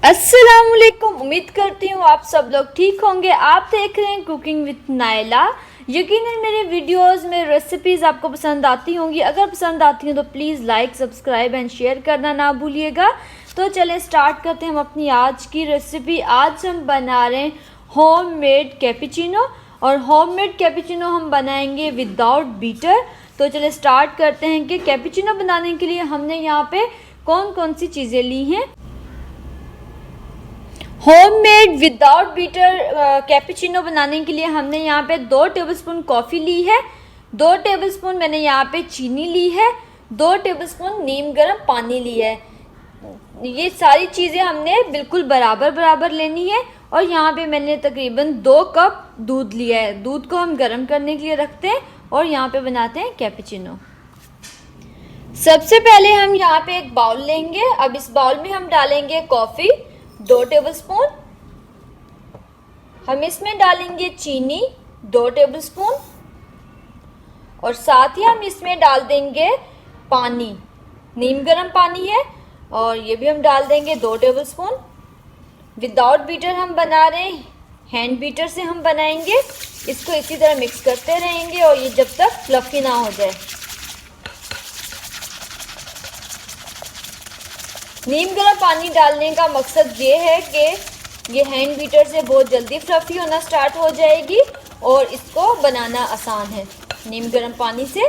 अस्सलामुअलैकुम। उम्मीद करती हूँ आप सब लोग ठीक होंगे। आप देख रहे हैं कुकिंग विद नायला। यकीनन मेरे वीडियोस में रेसिपीज़ आपको पसंद आती होंगी। अगर पसंद आती हैं तो please like, subscribe and share करना ना भूलिएगा। तो चलें स्टार्ट करते हैं हम अपनी आज की रेसिपी। आज हम बना रहे हैं होममेड कैपुचिनो, और होममेड कैपुचिनो हम बनाएंगे विदाउट बीटर। तो चलें स्टार्ट करते हैं कि कैपुचिनो बनाने के लिए हमने यहाँ पे कौन कौन सी चीज़ें ली हैं। होममेड विदाउट बीटर कैपुचिनो बनाने के लिए हमने यहाँ पे 2 टेबलस्पून कॉफ़ी ली है, 2 टेबलस्पून मैंने यहाँ पे चीनी ली है, 2 टेबलस्पून नीम गर्म पानी ली है। ये सारी चीज़ें हमने बिल्कुल बराबर बराबर लेनी है। और यहाँ पे मैंने तकरीबन 2 कप दूध लिया है। दूध को हम गर्म करने के लिए रखते हैं और यहाँ पे बनाते हैं कैपुचिनो। सबसे पहले हम यहाँ पे एक बाउल लेंगे। अब इस बाउल में हम डालेंगे कॉफ़ी 2 टेबलस्पून। हम इसमें डालेंगे चीनी 2 टेबलस्पून, और साथ ही हम इसमें डाल देंगे पानी, नीम गर्म पानी है, और ये भी हम डाल देंगे 2 टेबलस्पून। विदाउट बीटर हम बना रहे हैं, हैंड बीटर से हम बनाएंगे। इसको इसी तरह मिक्स करते रहेंगे और ये जब तक फ्लफी ना हो जाए। नीम गर्म पानी डालने का मकसद ये है कि ये हैंड बीटर से बहुत जल्दी फ्लफी होना स्टार्ट हो जाएगी और इसको बनाना आसान है। नीम गर्म पानी से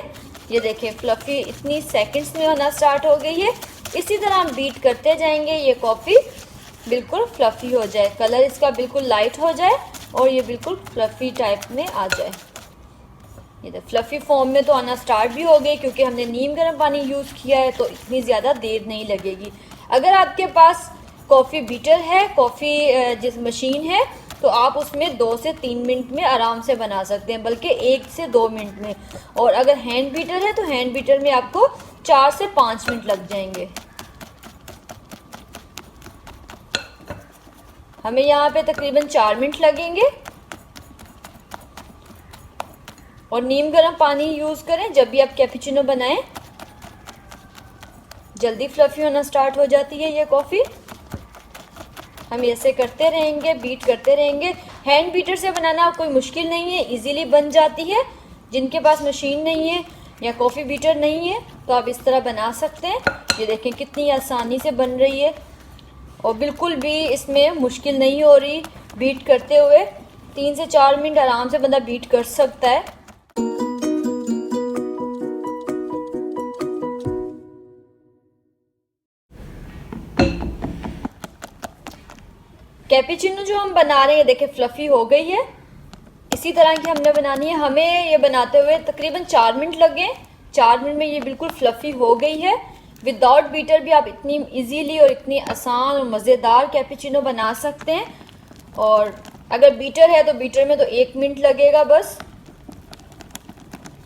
ये देखें फ्लफी इतनी सेकंड्स में होना स्टार्ट हो गई है। इसी तरह हम बीट करते जाएंगे, ये कॉफ़ी बिल्कुल फ्लफी हो जाए, कलर इसका बिल्कुल लाइट हो जाए और ये बिल्कुल फ्लफी टाइप में आ जाए। ये तो फ्लफी फॉर्म में तो आना स्टार्ट भी हो गई, क्योंकि हमने नीम गर्म पानी यूज़ किया है तो इतनी ज़्यादा देर नहीं लगेगी। अगर आपके पास कॉफ़ी बीटर है, कॉफ़ी जिस मशीन है, तो आप उसमें 2 से 3 मिनट में आराम से बना सकते हैं, बल्कि 1 से 2 मिनट में। और अगर हैंड बीटर है तो हैंड बीटर में आपको 4 से 5 मिनट लग जाएंगे। हमें यहाँ पे तकरीबन 4 मिनट लगेंगे। और नीम गर्म पानी यूज़ करें जब भी आप कैपुचिनो बनाएं, जल्दी फ्लफी होना स्टार्ट हो जाती है ये कॉफ़ी। हम ऐसे करते रहेंगे, बीट करते रहेंगे। हैंड बीटर से बनाना कोई मुश्किल नहीं है, इजीली बन जाती है। जिनके पास मशीन नहीं है या कॉफ़ी बीटर नहीं है तो आप इस तरह बना सकते हैं। ये देखें कितनी आसानी से बन रही है और बिल्कुल भी इसमें मुश्किल नहीं हो रही बीट करते हुए। 3 से 4 मिनट आराम से बंदा बीट कर सकता है। कैपुचिनो जो हम बना रहे हैं देखिए फ्लफी हो गई है। इसी तरह की हमने बनानी है। हमें ये बनाते हुए तकरीबन 4 मिनट लगे। 4 मिनट में ये बिल्कुल फ्लफी हो गई है। विदाउट बीटर भी आप इतनी इजीली और इतनी आसान और मज़ेदार कैपुचिनो बना सकते हैं। और अगर बीटर है तो बीटर में तो 1 मिनट लगेगा बस।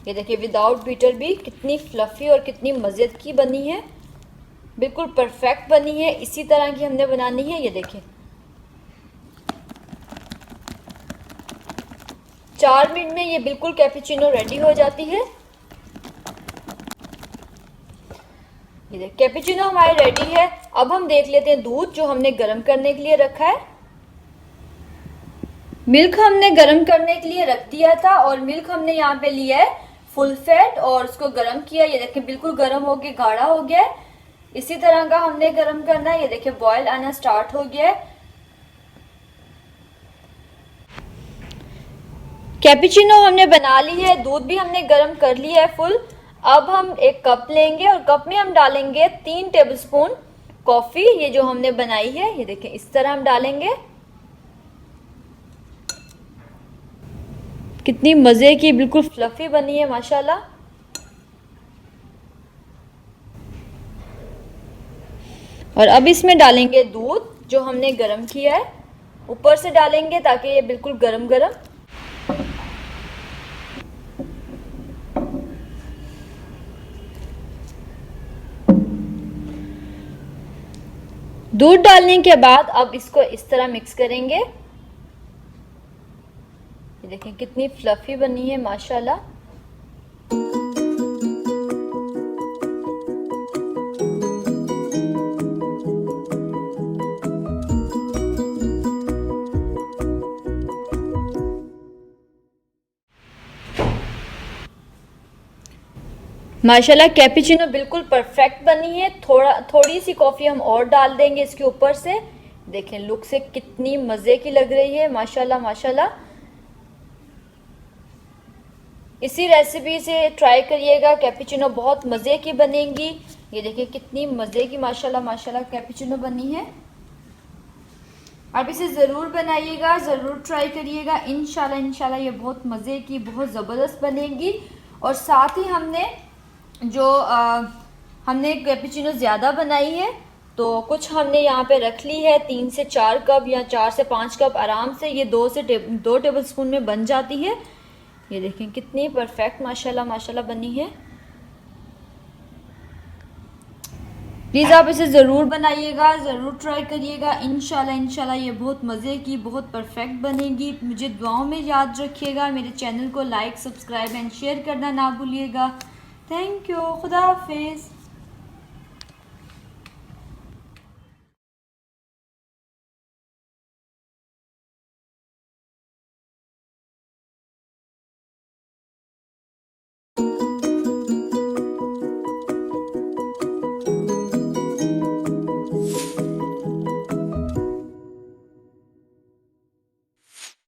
ये देखिए विदाउट बीटर भी कितनी फ्लफी और कितनी मज़े की बनी है, बिल्कुल परफेक्ट बनी है। इसी तरह की हमने बनानी है। ये देखिए 4 मिनट में ये बिल्कुल कैपुचिनो रेडी हो जाती है। ये देखिए कैपुचिनो हमारी रेडी है। अब हम देख लेते हैं दूध जो हमने गर्म करने के लिए रखा है। मिल्क हमने गर्म करने के लिए रख दिया था, और मिल्क हमने यहाँ पे लिया है फुल फैट और उसको गर्म किया। ये देखिए बिल्कुल गर्म हो गया, गाढ़ा हो गया है। इसी तरह का हमने गर्म करना है। ये देखिए बॉयल आना स्टार्ट हो गया है। कैपुचिनो हमने बना ली है, दूध भी हमने गर्म कर लिया है फुल। अब हम एक कप लेंगे और कप में हम डालेंगे 3 टेबलस्पून कॉफ़ी, ये जो हमने बनाई है। ये देखिए इस तरह हम डालेंगे। कितनी मज़े की बिल्कुल फ्लफी बनी है माशाल्लाह। और अब इसमें डालेंगे दूध जो हमने गर्म किया है, ऊपर से डालेंगे ताकि ये बिल्कुल गरम गरम। दूध डालने के बाद अब इसको इस तरह मिक्स करेंगे। ये देखें कितनी फ्लफी बनी है माशाल्लाह। माशाल्लाह कैपेचिनो बिल्कुल परफेक्ट बनी है। थोड़ी सी कॉफ़ी हम और डाल देंगे इसके ऊपर से। देखें लुक से कितनी मज़े की लग रही है, माशाल्लाह माशाल्लाह। इसी रेसिपी से ट्राई करिएगा, कैपेचिनो बहुत मज़े की बनेगी। ये देखिए कितनी मज़े की माशाल्लाह माशाल्लाह कैपेचिनो बनी है। आप इसे ज़रूर बनाइएगा, ज़रूर ट्राई करिएगा। इंशाल्लाह इंशाल्लाह ये बहुत मज़े की, बहुत ज़बरदस्त बनेगी। और साथ ही हमने कैपेचिनो ज़्यादा बनाई है तो कुछ हमने यहाँ पे रख ली है 3 से 4 कप या 4 से 5 कप आराम से ये 2 टेबल स्पून में बन जाती है। ये देखें कितनी परफेक्ट माशाल्लाह माशाल्लाह बनी है। प्लीज़ आप इसे ज़रूर बनाइएगा, ज़रूर ट्राई करिएगा। इंशाल्लाह इंशाल्लाह ये बहुत मज़े की, बहुत परफेक्ट बनेगी। मुझे दुआओं में याद रखिएगा। मेरे चैनल को लाइक, सब्सक्राइब एंड शेयर करना ना भूलिएगा। Thank you. खुदा हाफिज़।